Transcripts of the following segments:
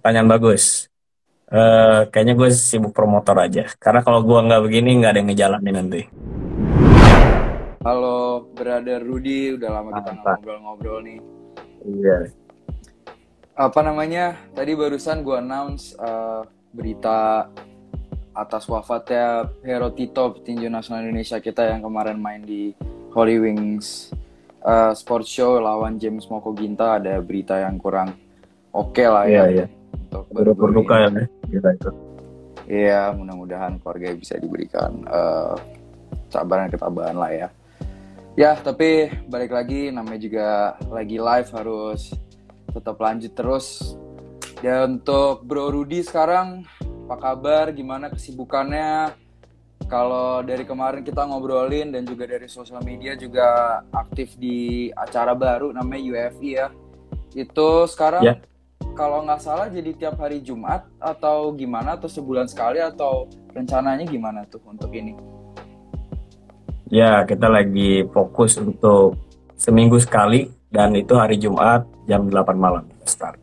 Pertanyaan bagus. Kayaknya gue sibuk promotor aja. Karena kalau gue nggak begini, nggak ada yang ngejalanin nanti. Halo, brother Rudy, udah lama kita nggak Mantap. ngobrol-ngobrol nih. Iya. Apa namanya? Tadi barusan gue announce berita atas wafatnya Hero Tito, petinju nasional Indonesia kita yang kemarin main di Holy Wings Sports Show lawan James Moko Ginta. Ada berita yang kurang oke lah Iya, ya iya. untuk Turut baru-baru berduka ini. ya. Gila itu. Iya, mudah-mudahan keluarga bisa diberikan sabaran ketabahan lah ya. Ya, tapi balik lagi, namanya juga lagi live, harus tetap lanjut terus. Dan untuk Bro Rudy sekarang, apa kabar? Gimana kesibukannya? Kalau dari kemarin kita ngobrolin dan juga dari sosial media juga aktif di acara baru namanya UFI ya. Itu sekarang Ya, kalau nggak salah jadi tiap hari Jumat atau gimana? Atau sebulan sekali atau rencananya gimana tuh untuk ini? ya kita lagi fokus untuk seminggu sekali dan itu hari Jumat jam 8 malam kita start.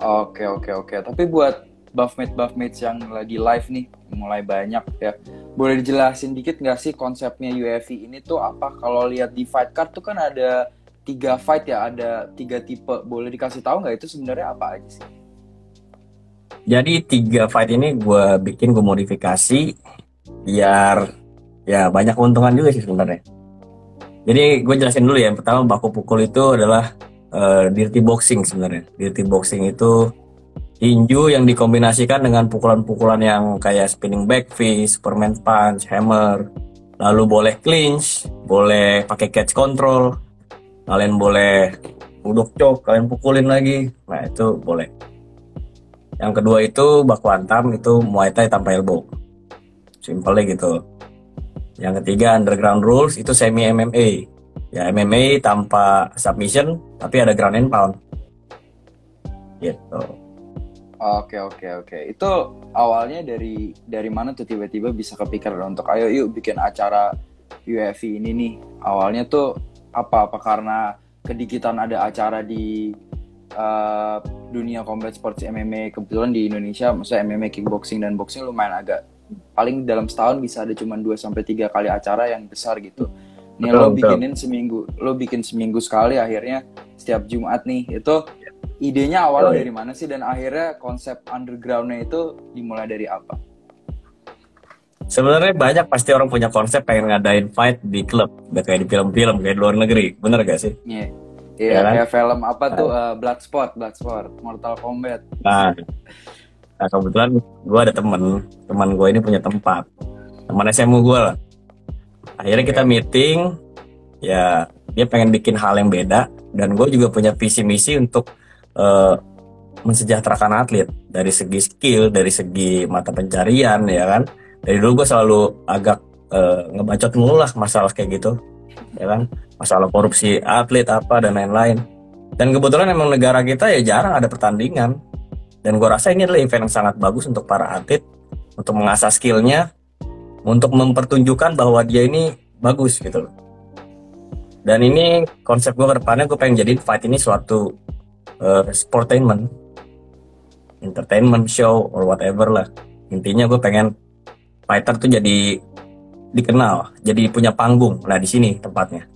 Oke, oke, oke. Tapi buat buffmates yang lagi live nih, mulai banyak ya. Boleh dijelasin dikit nggak sih konsepnya UFC ini tuh apa? Kalau lihat di fight card tuh kan ada 3 fight ya, ada 3 tipe. Boleh dikasih tahu nggak itu sebenarnya apa aja sih? Jadi 3 fight ini gue modifikasi biar ya banyak keuntungan juga sih sebenarnya. Jadi gue jelasin dulu ya. Yang pertama baku pukul itu adalah dirty boxing sebenarnya. Dirty boxing itu tinju yang dikombinasikan dengan pukulan-pukulan yang kayak spinning back fist, superman punch, hammer. Lalu boleh clinch, boleh pakai catch control, kalian boleh uduk choke, kalian pukulin lagi. Nah itu boleh. Yang kedua itu baku hantam, itu muay thai tanpa elbow. Simpelnya gitu. Yang ketiga underground rules itu semi MMA. Ya MMA tanpa submission tapi ada ground and pound gitu. Oke, oke, oke. Itu awalnya dari mana tuh tiba-tiba bisa kepikiran untuk ayo yuk bikin acara UFC ini nih. Awalnya tuh apa karena kedikitan ada acara di uh, dunia combat sports MMA, kebetulan di Indonesia maksudnya MMA kickboxing dan boxing lumayan agak, paling dalam setahun bisa ada cuma 2 sampai 3 kali acara yang besar gitu. Nih Betul, betul. lo bikin seminggu sekali akhirnya setiap Jumat nih. Itu idenya awalnya Yoi. dari mana sih dan akhirnya konsep undergroundnya itu dimulai dari apa? Sebenarnya banyak pasti orang punya konsep pengen ngadain fight di klub, udah kayak di film-film kayak di luar negeri, bener gak sih? Iya, Ya yeah, kan? kayak film apa tuh, Nah, Bloodsport, Mortal Kombat. nah, nah, kebetulan gue ada teman gue ini punya tempat, teman SMU gue lah. Akhirnya kita Oke. meeting, ya dia pengen bikin hal yang beda, dan gue juga punya visi misi untuk eh, mensejahterakan atlet dari segi skill, dari segi mata pencarian, ya kan? Dari dulu gue selalu agak ngebacot mulu lah masalah kayak gitu, ya kan? Masalah korupsi atlet apa dan lain-lain. Dan kebetulan emang negara kita ya jarang ada pertandingan. Dan gue rasa ini adalah event yang sangat bagus untuk para atlet, untuk mengasah skillnya, untuk mempertunjukkan bahwa dia ini bagus gitu loh. Dan ini konsep gue ke depannya, gue pengen jadiin fight ini suatu sportainment, entertainment show or whatever lah. Intinya gue pengen fighter tuh jadi dikenal, jadi punya panggung. Nah di sini tempatnya.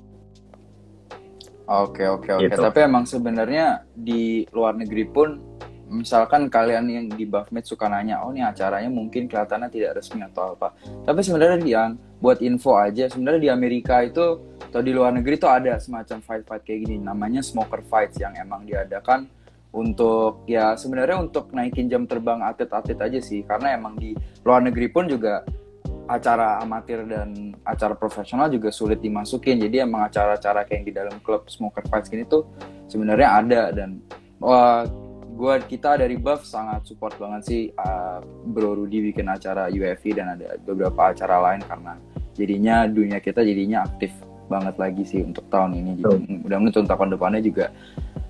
Oke, oke, oke. Gitu. Tapi emang sebenarnya di luar negeri pun, misalkan kalian yang di Buffmate suka nanya, oh nih acaranya mungkin kelihatannya tidak resmi atau apa. Tapi sebenarnya yang buat info aja, sebenarnya di Amerika itu atau di luar negeri tuh ada semacam fight-fight kayak gini, namanya smoker fights yang emang diadakan untuk ya sebenarnya untuk naikin jam terbang atlet-atlet aja sih. Karena emang di luar negeri pun juga acara amatir dan acara profesional juga sulit dimasukin. Jadi emang acara-acara kayak yang di dalam klub smoker fights gini tuh sebenarnya ada. Dan wah, kita dari Buff sangat support banget sih Bro Rudy bikin acara UFC dan ada beberapa acara lain, karena jadinya dunia kita jadinya aktif banget lagi sih untuk tahun ini. Jadi Tuh. mudah-mudahan untuk tahun depannya juga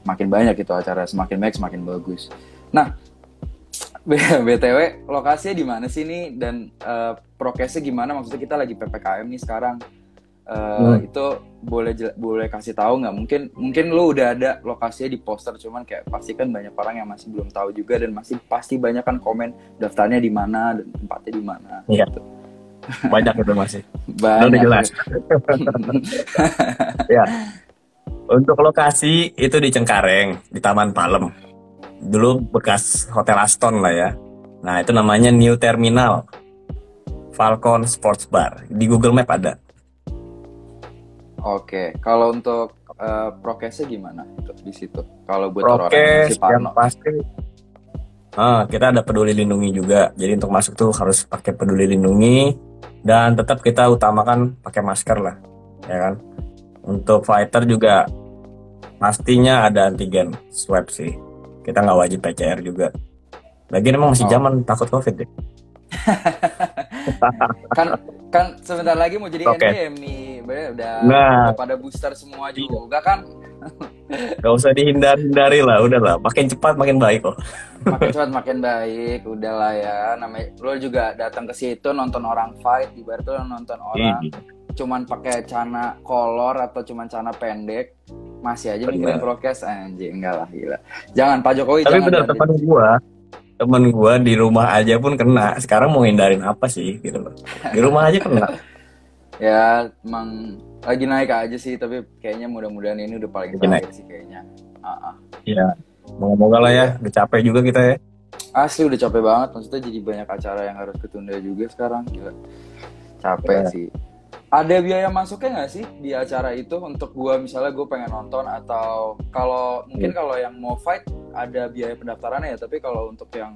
makin banyak itu acara, semakin baik semakin bagus. Nah, BTW, lokasinya di mana sih nih dan prokesnya gimana? Maksudnya kita lagi PPKM nih sekarang. Hmm. Itu boleh kasih tahu nggak? Mungkin lu udah ada lokasinya di poster, cuman kayak pasti kan banyak orang yang masih belum tahu juga, dan masih pasti banyak kan komen daftarnya di mana dan tempatnya di mana Iya, gitu. banyak itu masih. Udah Banyak jelas. ya. Ya, untuk lokasi itu di Cengkareng, di Taman Palem. Dulu bekas Hotel Aston lah ya. Nah, itu namanya New Terminal Falcon Sports Bar. Di Google Map ada. Oke, kalau untuk prokesnya gimana itu di situ? Kalau buat orang-orang yang Prokes masih yang parno. pasti, kita ada peduli lindungi juga. Jadi untuk masuk tuh harus pakai peduli lindungi dan tetap kita utamakan pakai masker lah, ya kan. Untuk fighter juga pastinya ada antigen swab sih. Kita nggak wajib PCR juga. Lagian emang masih Oh, zaman takut COVID deh. kan kan sebentar lagi mau jadi Oke. endemi, bener, udah Nah, pada booster semua iya. juga kan. Gak usah dihindari-hindari lah, udah lah. Makin cepat makin baik kok. Makin cepat makin baik, udahlah ya. Namanya lo juga datang ke situ nonton orang fight, ibarat tuh nonton orang Iya, cuman pakai celana kolor atau cuman celana pendek, masih aja mikirin bener. prokes, anjing, enggak lah, gila. Jangan Pak Jokowi, Tapi jangan bener jangan. temen gua di rumah aja pun kena. Sekarang mau hindarin apa sih gitu loh. Di rumah aja kena. Ya emang lagi naik aja sih, tapi kayaknya mudah-mudahan ini udah paling Jadi naik. terakhir sih kayaknya. Ah, ah. Iya. Moga-moga lah ya. Iya. Udah capek juga kita ya. Asli udah capek banget, maksudnya jadi banyak acara yang harus ketunda juga sekarang, gila. Capek Ya. sih. Ada biaya masuknya nggak sih di acara itu untuk gua, misalnya gue pengen nonton, atau kalau mungkin kalau yang mau fight ada biaya pendaftarannya ya, tapi kalau untuk yang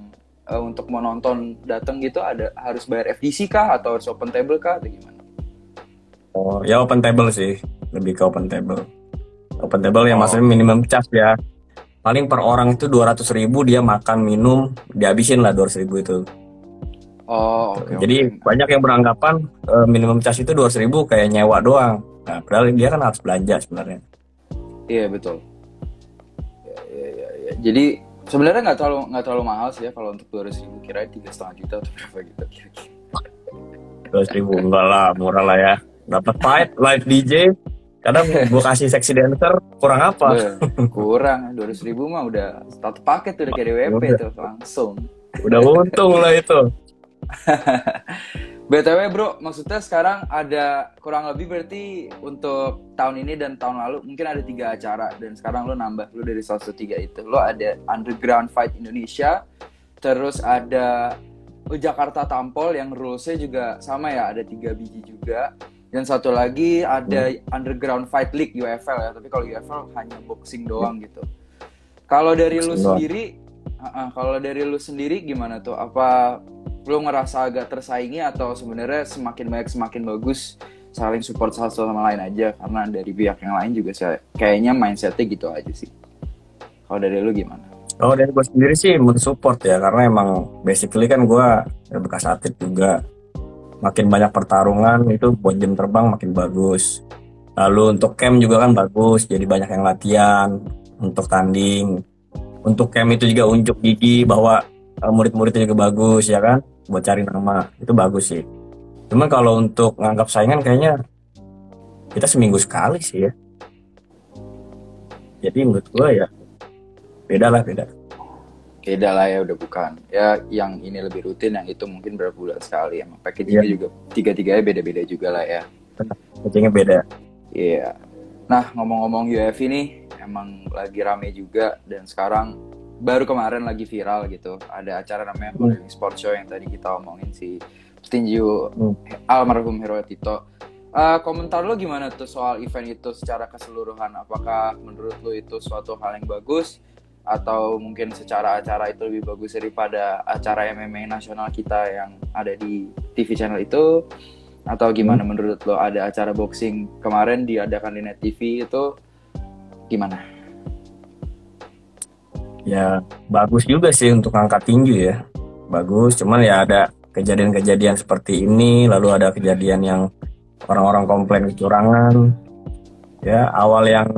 untuk mau nonton datang gitu ada harus bayar FDC kah atau harus open table kah atau gimana? Oh, ya open table sih. Lebih ke open table. Open table yang Oh, maksudnya minimum charge ya. Paling per orang itu 200.000, dia makan minum dihabisin lah 200.000 itu. oh, Tuh. oke Jadi oke. banyak yang beranggapan minimum charge itu 200.000 kayak nyewa doang. Nah, padahal dia kan harus belanja sebenarnya. Iya betul. Ya. Jadi sebenarnya nggak terlalu mahal sih ya kalau untuk 200.000, kira 3,5 juta atau berapa gitu kira-kira. 200.000 enggak lah, murah lah ya. Dapat fight, live DJ. Kadang gue kasih seksi dancer, kurang apa? Kurang 200.000 mah udah satu paket tuh, udah kayak DWP Udah, tuh langsung. udah untung lah itu. BTW bro, maksudnya sekarang ada kurang lebih berarti untuk tahun ini dan tahun lalu mungkin ada 3 acara, dan sekarang lo nambah, lo dari salah satu 3 itu lo ada Underground Fight Indonesia, terus ada Jakarta Tampol yang rulesnya juga sama ya, ada 3 biji juga, dan satu lagi ada Underground Fight League UFL ya, tapi kalau UFL hanya boxing doang gitu. Kalau dari lu sendiri, kalau dari lu sendiri gimana tuh? Apa lu ngerasa agak tersaingi, atau sebenarnya semakin banyak semakin bagus, saling support satu sama lain aja, karena dari pihak yang lain juga kayaknya mindsetnya gitu aja sih. Kalau dari lu gimana? Kalau dari gue sendiri sih mensupport ya, karena emang basically kan gue bekas atlet juga. Makin banyak pertarungan itu buat jam terbang makin bagus. Lalu untuk camp juga kan bagus, jadi banyak yang latihan untuk tanding. Untuk camp itu juga unjuk gigi bahwa murid-muridnya juga bagus ya kan, buat cari nama itu bagus sih. Cuman kalau untuk nganggap saingan kayaknya kita seminggu sekali sih ya. Jadi menurut gue ya beda lah, beda. Beda lah ya, udah bukan. Ya yang ini lebih rutin, yang itu mungkin berapa bulan sekali. Emang Iya, packagingnya juga tiga-tiganya beda-beda juga lah ya. kayaknya beda. Iya. Nah, ngomong-ngomong UFC nih, emang lagi rame juga, dan sekarang baru kemarin lagi viral gitu. Ada acara namanya Living Sports Show yang tadi kita omongin, si petinju almarhum Hero Tito. Komentar lo gimana tuh soal event itu secara keseluruhan? Apakah menurut lo itu suatu hal yang bagus, atau mungkin secara acara itu lebih bagus daripada acara MMA nasional kita yang ada di TV channel itu? Atau gimana menurut lo? Ada acara boxing kemarin diadakan di Net TV itu gimana? Ya bagus juga sih untuk angkat tinggi ya, bagus. Cuman ya ada kejadian-kejadian seperti ini, lalu ada kejadian yang orang-orang komplain kecurangan. Ya awal yang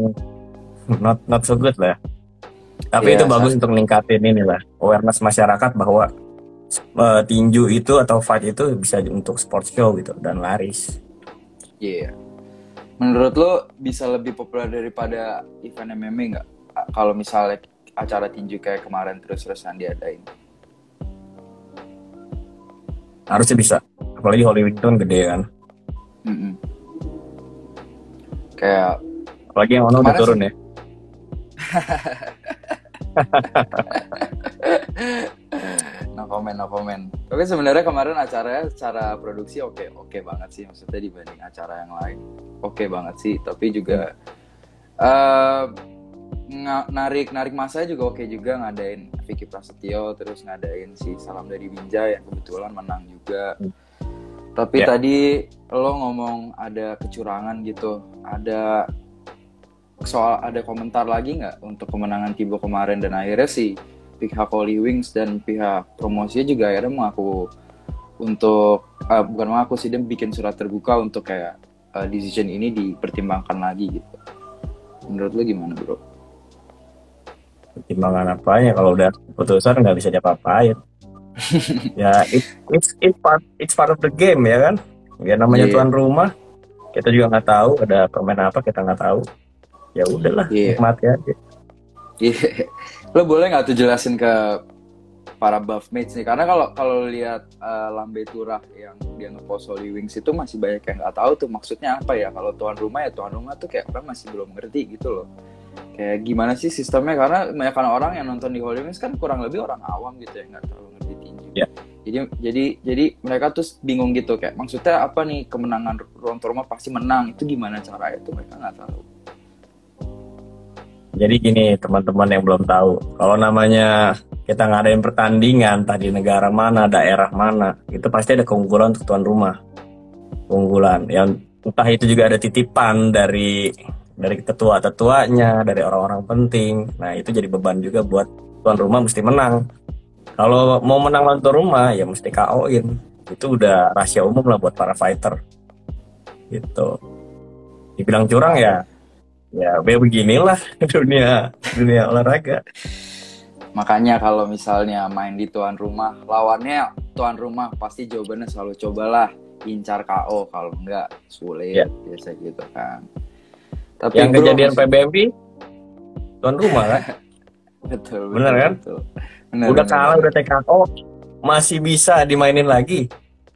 not so good lah. Tapi itu Iya, bagus untuk ningkatin inilah awareness masyarakat bahwa tinju itu atau fight itu bisa untuk sports show gitu dan laris. iya. Menurut lo bisa lebih populer daripada event MMA nggak? Kalau misalnya acara tinju kayak kemarin terus-terusan diadain. Harusnya bisa. Apalagi Hollywood itu kan gede kan. Mm-mm. Kayak Apalagi yang Ono udah kemarin sih, turun ya. no comment, no comment. Tapi sebenarnya kemarin acaranya secara produksi oke banget sih, maksudnya dibanding acara yang lain oke banget sih. Tapi juga eh narik masanya juga oke juga, ngadain Vicky Prasetyo, terus ngadain si Salam dari Binjai yang kebetulan menang juga. Tapi Ya. tadi lo ngomong ada kecurangan gitu, ada komentar lagi nggak untuk kemenangan Tibo kemarin, dan akhirnya sih pihak Holy Wings dan pihak promosinya juga akhirnya mengaku untuk bukan mengaku sih, dia bikin surat terbuka untuk kayak decision ini dipertimbangkan lagi gitu. Menurut lo gimana bro? Pertimbangan apanya kalau udah keputusan nggak bisa diapa-apain. Ya, it's part of the game ya kan. Ya namanya Iya, tuan rumah, kita juga nggak tahu ada permain apa, kita nggak tahu. Ya udahlah, iya, nikmati aja. iya. Lo boleh nggak tuh jelasin ke para buffmates nih, karena kalau lihat Lambe Turah yang dia ngepost Holy Wings itu masih banyak yang nggak tahu tuh maksudnya apa ya. Kalau tuan rumah ya tuan rumah tuh kayak orang masih belum ngerti gitu loh, kayak gimana sih sistemnya, karena kebanyakan orang yang nonton di Holy Wings kan kurang lebih orang awam gitu ya, nggak terlalu ngerti tinju. Ya, Jadi mereka tuh bingung gitu, kayak maksudnya apa nih kemenangan tuan rumah pasti menang, itu gimana cara itu, mereka nggak tahu. jadi gini teman-teman yang belum tahu, kalau namanya kita ngadain pertandingan tadi negara mana, daerah mana, itu pasti ada keunggulan untuk tuan rumah. Keunggulan yang entah itu juga ada titipan dari tetua-tetuanya, dari orang-orang penting. Nah, itu jadi beban juga buat tuan rumah mesti menang. Kalau mau menang lawan tuan rumah ya mesti KO-in. Itu udah rahasia umum lah buat para fighter gitu. Dibilang curang ya, ya beginilah dunia dunia olahraga. Makanya kalau misalnya main di tuan rumah, lawannya tuan rumah, pasti jawabannya selalu cobalah incar KO, kalau enggak sulit, Ya, biasa gitu kan. Tapi yang bro, kejadian maksud PBMI tuan rumah kan, betul bener betul kan? betul. Benar Udah benar kalah, benar. udah TKO, masih bisa dimainin lagi.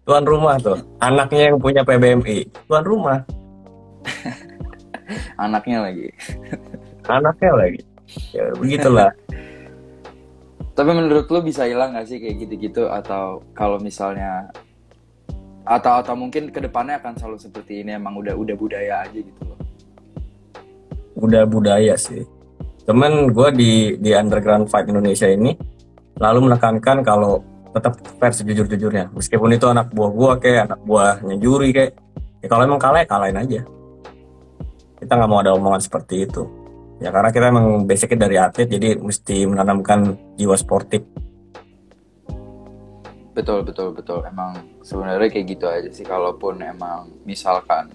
Tuan rumah tuh, anaknya yang punya PBMI, tuan rumah, Anaknya lagi. anaknya lagi. Ya begitulah. Tapi menurut lu bisa hilang gak sih kayak gitu-gitu, atau kalau misalnya atau mungkin kedepannya akan selalu seperti ini, emang udah budaya aja gitu loh. Udah budaya sih. Cuman gue di underground fight Indonesia ini lalu menekankan kalau tetap fair sejujur-jujurnya. Meskipun itu anak buah gue kayak anak buahnya juri kayak. Ya kalau emang kalah ya kalahin aja. Kita nggak mau ada omongan seperti itu. Ya karena kita emang basicnya dari atlet, jadi mesti menanamkan jiwa sportif. Betul betul betul, emang sebenarnya kayak gitu aja sih. Kalaupun emang misalkan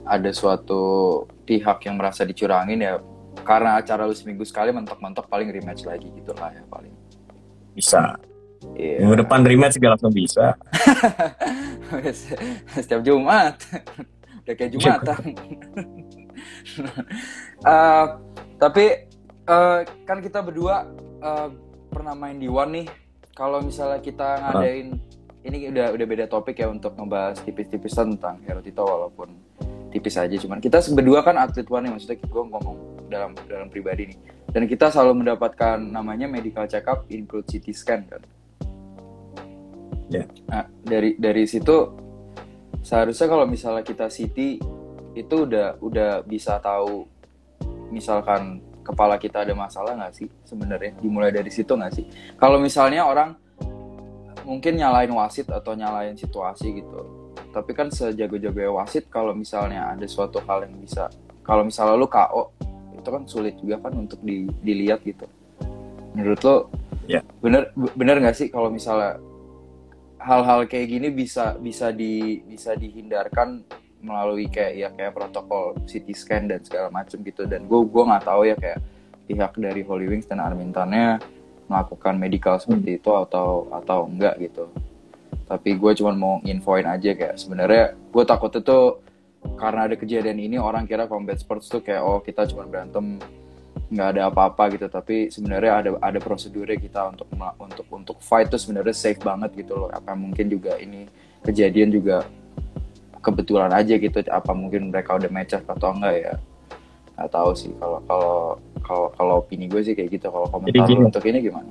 ada suatu pihak yang merasa dicurangin, ya karena acara lu seminggu sekali, mentok-mentok paling rematch lagi gitu lah ya paling. Bisa. Minggu Iya. depan rematch segala langsung bisa. Setiap Jumat udah kayak Jumatan. Eh, tapi kan kita berdua pernah main di One nih. Kalau misalnya kita ngadain ini, udah beda topik ya untuk ngebahas tipis-tipis tentang Hero Tito, walaupun tipis aja, cuman kita berdua kan atlet One nih, maksudnya gue ngomong dalam pribadi nih, dan kita selalu mendapatkan namanya medical check up include CT scan kan. Ya. Nah, dari situ seharusnya kalau misalnya kita CT itu udah bisa tahu misalkan kepala kita ada masalah nggak sih sebenarnya, dimulai dari situ nggak sih? Kalau misalnya orang mungkin nyalain wasit atau nyalain situasi gitu, tapi kan sejago-jago wasit, kalau misalnya ada suatu hal yang bisa, kalau misalnya lu KO itu kan sulit juga kan untuk dilihat gitu. Menurut lo Ya. bener nggak sih kalau misalnya hal-hal kayak gini bisa dihindarkan melalui kayak protokol CT scan dan segala macam gitu. Dan gue nggak tahu ya kayak pihak dari Holy Wings dan Armintannya melakukan medical seperti itu atau enggak gitu. Tapi gue cuma mau infoin aja, kayak sebenarnya gue takut itu karena ada kejadian ini orang kira combat sports tuh kayak oh kita cuma berantem nggak ada apa-apa gitu, tapi sebenarnya ada prosedurnya kita untuk fight tuh sebenarnya safe banget gitu loh. Apa mungkin juga ini kejadian juga kebetulan aja gitu, apa mungkin mereka udah match atau enggak ya, nggak tahu sih. Kalau opini gue sih kayak gitu. Kalau Jadi komentar gini, lu untuk ini gimana?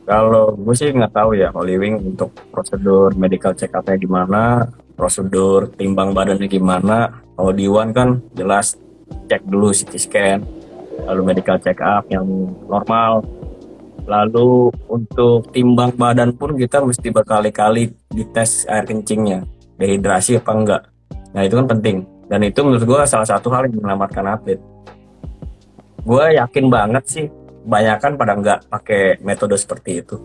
kalau gue sih nggak tahu ya Holy Wing untuk prosedur medical check up-nya gimana, prosedur timbang badannya gimana. Kalau di One kan jelas cek dulu CT scan, lalu medical check up yang normal. Lalu untuk timbang badan pun kita mesti berkali-kali dites air kencingnya, dehidrasi apa enggak. Nah itu kan penting. Dan itu menurut gue salah satu hal yang menyelamatkan atlet. Gue yakin banget sih, kebanyakan pada nggak pakai metode seperti itu.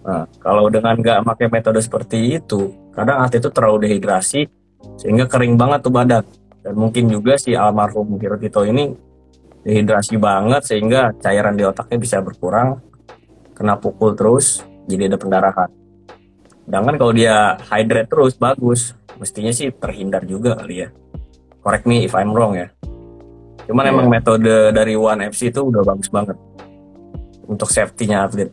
Nah, kalau dengan nggak pakai metode seperti itu, kadang atlet itu terlalu dehidrasi, sehingga kering banget tuh badan. Dan mungkin juga si almarhum Hiro Tito ini dehidrasi banget, sehingga cairan di otaknya bisa berkurang, kena pukul terus, jadi ada pendarahan. Sedangkan kalau dia hydrate terus, bagus. Mestinya sih terhindar juga kali ya. Correct me if I'm wrong ya. Cuman emang Iya, metode dari One FC itu udah bagus banget untuk safety-nya atlet.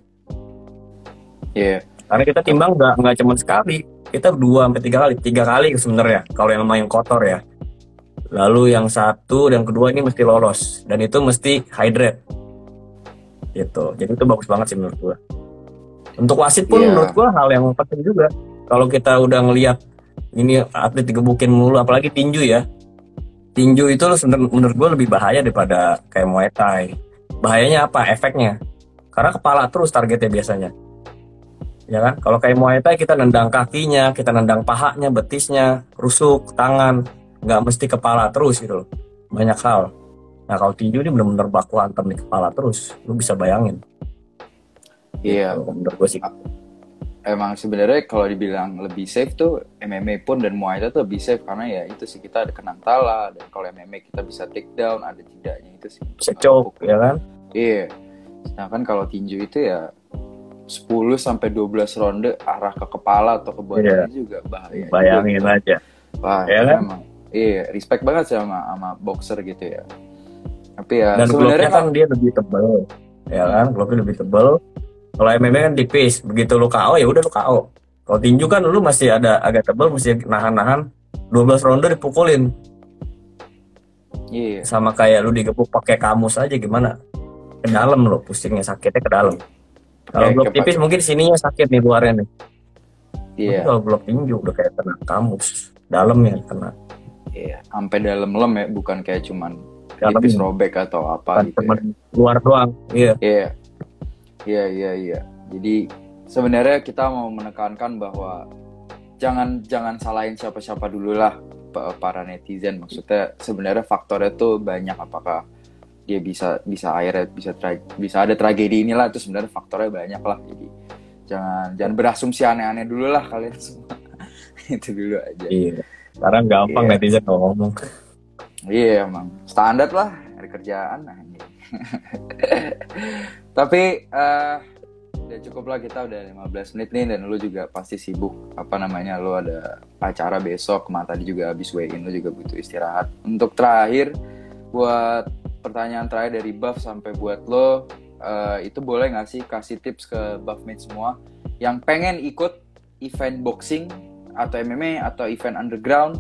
iya, Karena kita timbang nggak cuma sekali, kita 2 sampai 3 kali, 3 kali sebenarnya. Kalau yang main kotor ya. Lalu yang satu dan kedua ini mesti lolos dan itu mesti hydrate gitu. Jadi itu bagus banget sih menurut gua. Untuk wasit pun menurut iya, gua hal yang penting juga. Kalau kita udah ngelihat ini atlet digebukin mulu, apalagi tinju ya. Tinju itu menurut gua lebih bahaya daripada kayak Muay Thai. Bahayanya apa? Efeknya. Karena kepala terus targetnya biasanya. Ya kan? Kalau kayak Muay Thai kita nendang kakinya, kita nendang pahanya, betisnya, rusuk, tangan. Nggak mesti kepala terus gitu loh. Banyak hal. Nah kalau tinju ini bener-bener baku hantam di kepala terus. Lu bisa bayangin. Gitu. iya. Menurut gue sih. Emang sebenarnya kalau dibilang lebih safe tuh MMA pun dan Muay Thai tuh lebih safe karena ya itu sih kita ada kena tala, dan kalau MMA kita bisa take down, ada jedanya itu sih untuk Bisa choke, pukul. ya kan? Iya. Sedangkan kalau tinju itu ya 10 sampai 12 ronde arah ke kepala atau ke Iya. badannya juga bahaya juga Bayangin gitu. aja. Wah, Ya itu kan? emang iya, respect banget sih sama boxer gitu ya. Tapi ya Dan glove-nya sebenarnya kan kok dia lebih tebal. Ya hmm, kan? Glove-nya lebih tebal. Kalau MMA kan tipis. Begitu lu KO ya udah lu KO. Kalau tinju kan lu masih ada agak tebal, mesti nahan-nahan 12 ronde dipukulin. iya, Sama kayak lu digebuk pakai kamus aja gimana? Ke dalam lo, pusingnya sakitnya ke dalam. Kalau kayak glove tipis pakai mungkin sininya sakit nih luarnya nih. Tapi iya, kalau glove tinju udah kayak kena kamus. Dalamnya kena. iya, sampai dalam lem ya, bukan kayak cuman tipis Dalamnya. robek atau apa Bukan gitu cuma ya. luar doang. Iya. Iya, iya, iya, iya. Jadi sebenarnya kita mau menekankan bahwa jangan jangan salahin siapa-siapa dulu lah, para netizen. Maksudnya sebenarnya faktornya tuh banyak, apakah dia bisa akhirnya bisa ada tragedi inilah, itu sebenarnya faktornya banyak lah. Jadi jangan berasumsi aneh-aneh dulu lah kalian semua. Itu dulu aja. Iya. Sekarang gampang Iya, netizen kalau ngomong. iya emang standar lah dari kerjaan. Nah, ini. Tapi udah cukup lah, kita udah 15 menit nih, dan lu juga pasti sibuk, apa namanya, lu ada acara besok, tadi juga habis weigh-in, lu juga butuh istirahat. Untuk terakhir, buat pertanyaan terakhir dari Buff sampai buat lo, itu boleh nggak sih kasih tips ke Buffmate semua yang pengen ikut event boxing atau MMA atau event underground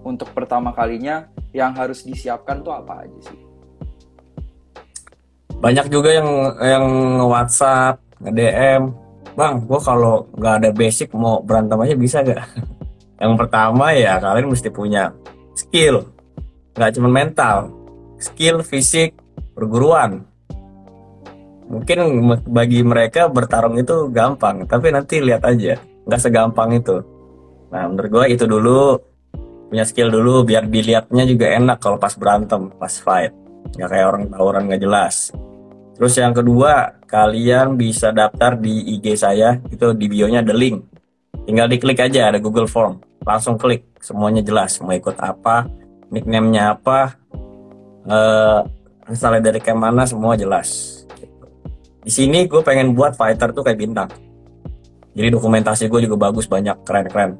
untuk pertama kalinya, yang harus disiapkan tuh apa aja sih? Banyak juga yang nge-WhatsApp, nge-DM, Bang, gua kalau nggak ada basic mau berantem aja bisa gak? Yang pertama ya kalian mesti punya skill, nggak cuma mental, skill, fisik, perguruan. Mungkin bagi mereka bertarung itu gampang, tapi nanti lihat aja, nggak segampang itu. Nah, menurut gua itu dulu, punya skill dulu biar dilihatnya juga enak kalau pas berantem, pas fight. Nggak kayak orang tawuran nggak jelas. Terus yang kedua, kalian bisa daftar di IG saya, itu di bio-nya ada link. Tinggal diklik aja, ada Google Form. Langsung klik, semuanya jelas. Mau ikut apa, nickname-nya apa, asalnya dari kayak mana, semua jelas. Di sini gue pengen buat fighter tuh kayak bintang. Jadi dokumentasi gue juga bagus, banyak, keren-keren.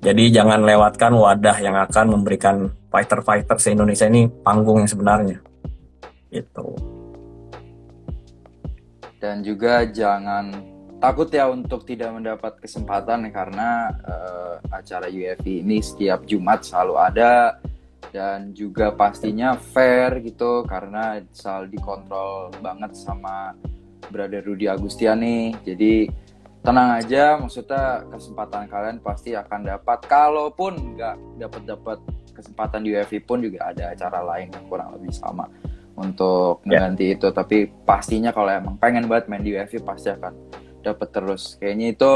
Jadi jangan lewatkan wadah yang akan memberikan fighter-fighter se-Indonesia ini panggung yang sebenarnya. Gitu. Dan juga jangan takut ya untuk tidak mendapat kesempatan karena acara UFC ini setiap Jumat selalu ada dan juga pastinya fair gitu karena selalu dikontrol banget sama Brother Rudy Agustian nih. Jadi tenang aja, maksudnya kesempatan kalian pasti akan dapat. Kalaupun nggak dapat kesempatan di UFC pun juga ada acara lain yang kurang lebih sama untuk mengganti itu. Tapi pastinya kalau emang pengen banget main di UFC pasti akan dapat terus. Kayaknya itu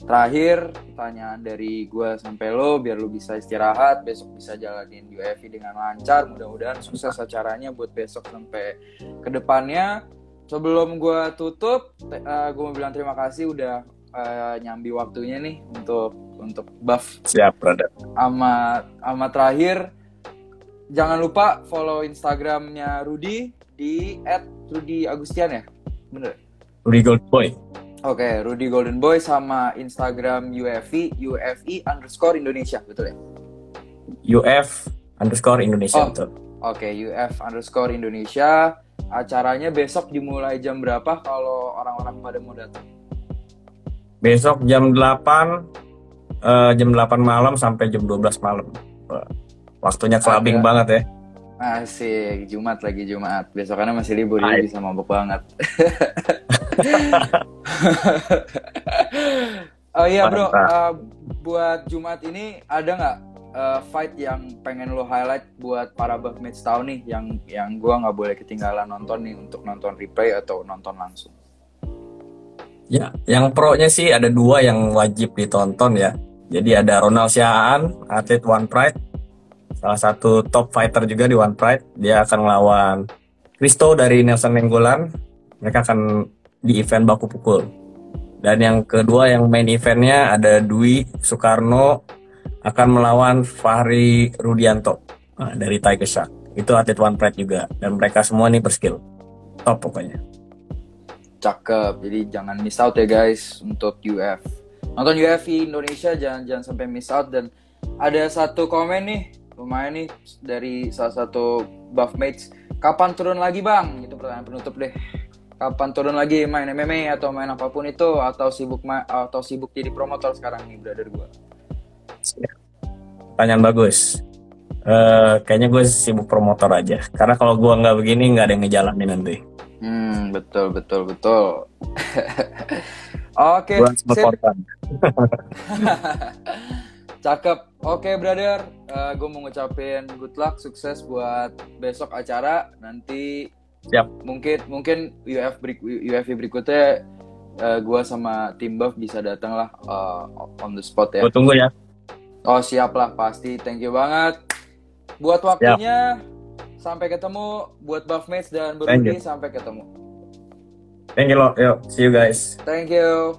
terakhir pertanyaan dari gue sampai lo, biar lo bisa istirahat, besok bisa jalanin UFC dengan lancar. Mudah-mudahan sukses acaranya buat besok sampai ke depannya. Sebelum gue tutup, gue mau bilang terima kasih udah nyambi waktunya nih untuk buff. Siap, brother. Sama terakhir, jangan lupa follow Instagramnya Rudy di @rudy_agustian ya, bener? Rudy Gold Boy. Oke, Rudy Golden Boy sama Instagram UFI_Indonesia, betul ya? UF_Indonesia, betul. Oke, UF_Indonesia. Acaranya besok dimulai jam berapa kalau orang-orang pada mau datang? Besok jam 8 malam sampai jam 12 malam. Waktunya clubbing banget ya. Asik, Jumat. Besokannya masih libur, jadi bisa mabuk banget. Oh iya bro, buat Jumat ini ada nggak fight yang pengen lo highlight buat para buffmates tahun nih yang gue nggak boleh ketinggalan nonton nih untuk nonton replay atau nonton langsung? Ya, yang pro-nya sih ada 2 yang wajib ditonton ya. Jadi ada Ronald Siaan, atlet One Pride, salah satu top fighter juga di One Pride. Dia akan melawan Christo dari Nelson Nenggolan. Mereka akan di event baku pukul. Dan yang kedua yang main eventnya ada Dwi Soekarno akan melawan Fahri Rudianto dari Tiger Shark. Itu atlet One Pride juga. Dan mereka semua nih berskill. Top pokoknya. Cakep, jadi jangan miss out ya guys untuk UF. Nonton UFC Indonesia jangan sampai miss out. Dan ada satu komen nih, lumayan nih dari salah satu buffmates. Kapan turun lagi bang? Itu pertanyaan penutup deh. Kapan turun lagi main MMA atau main apapun itu, atau sibuk jadi promotor sekarang nih brother gue? Pertanyaan bagus. Kayaknya gue sibuk promotor aja. Karena kalau gue nggak begini nggak ada yang ngejalanin nanti. Betul. Oke, sip. Cakep. Oke, brother. Gue mau ngucapin good luck, sukses buat besok acara. Nanti Siap. Mungkin UFC berikutnya gue sama tim Buff bisa datang lah on the spot ya. Gue tunggu ya. Oh siap lah, pasti. Thank you banget buat waktunya. Sampai ketemu buat Buffmates dan Berudi, sampai ketemu. Thank you, yo. See you guys. Thank you.